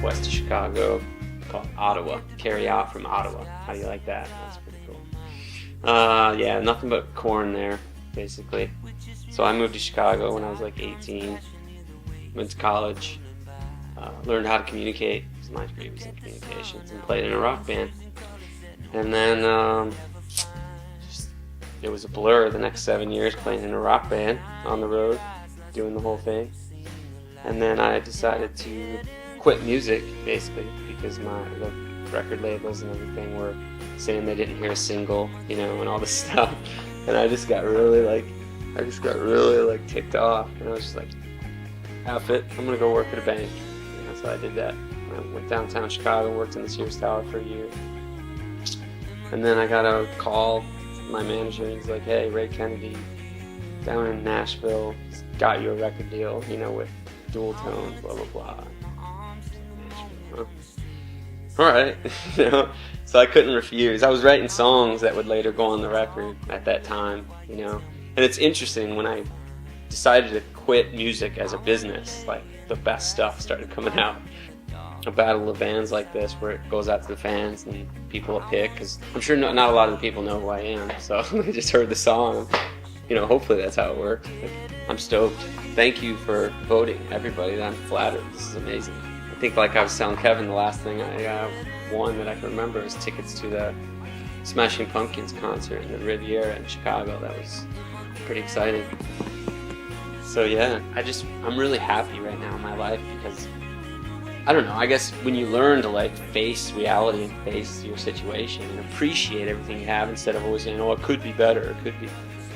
west of Chicago called Ottawa. Carey Ott from Ottawa. How do you like that? That's pretty cool. Yeah, nothing but corn there, basically. So I moved to Chicago when I was like 18. Went to college. Learned how to communicate, because my degree was in communications, and played in a rock band. And then it was a blur the next 7 years playing in a rock band on the road, doing the whole thing. And then I decided to quit music, basically, because the record labels and everything were saying they didn't hear a single, and all this stuff. And I just got really ticked off, and I was just like, F it, I'm gonna go work at a bank. So I did that. I went downtown Chicago, worked in the Sears Tower for a year. And then I got a call from my manager, and he's like, hey, Ray Kennedy down in Nashville got you a record deal, with dual tone, blah, blah, blah. Nashville, huh? All right, So I couldn't refuse. I was writing songs that would later go on the record at that time, And it's interesting, when I decided to quit music as a business, like, the best stuff started coming out. A battle of bands like this, where it goes out to the fans and people will pick, because I'm sure not a lot of the people know who I am, so they just heard the song. Hopefully that's how it worked. I'm stoked. Thank you for voting, everybody. I'm flattered. This is amazing. I think, like I was telling Kevin, the last thing I won that I can remember is tickets to the Smashing Pumpkins concert in the Riviera in Chicago. That was pretty exciting. So yeah, I'm really happy right now in my life, because I don't know, I guess when you learn to face reality and face your situation and appreciate everything you have, instead of always saying, oh, it could be better,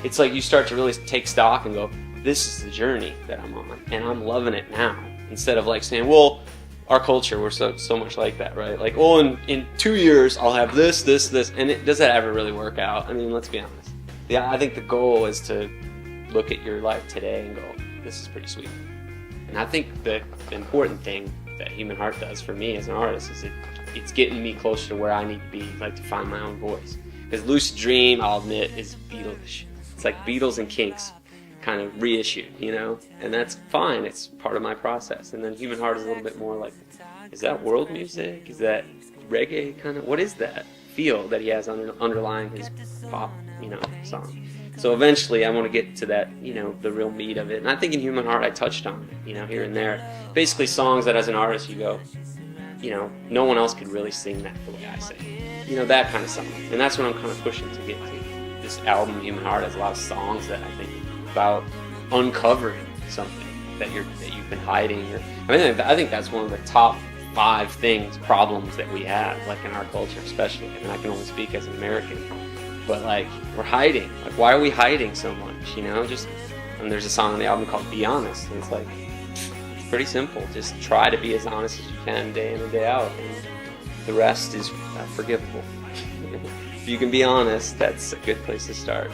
it's like you start to really take stock and go, this is the journey that I'm on, and I'm loving it now. Instead of saying, well, our culture, we're so much like that, right? Like, oh, in 2 years I'll have this, and does that ever really work out? I mean, let's be honest. Yeah, I think the goal is to look at your life today and go, this is pretty sweet. And I think the important thing that Human Heart does for me as an artist is it's getting me closer to where I need to be, to find my own voice. Because Lucid Dream, I'll admit, is Beatles-ish. It's like Beatles and Kinks kind of reissued, and that's fine. It's part of my process. And then Human Heart is a little bit more like, is that world music? Is that reggae kind of? What is that feel that he has underlying his pop, song? So eventually I want to get to that, the real meat of it. And I think in Human Heart I touched on it, here and there. Basically songs that as an artist you go, no one else could really sing that the way I sing. That kind of song. And that's what I'm kind of pushing to get to. This album, Human Heart, has a lot of songs that I think about uncovering something that you've been hiding. I think that's one of the top 5 problems that we have, in our culture especially. And I can only speak as an American. But we're hiding. Why are we hiding so much? And there's a song on the album called Be Honest. And it's pretty simple. Just try to be as honest as you can day in and day out. And the rest is forgivable. If you can be honest, that's a good place to start.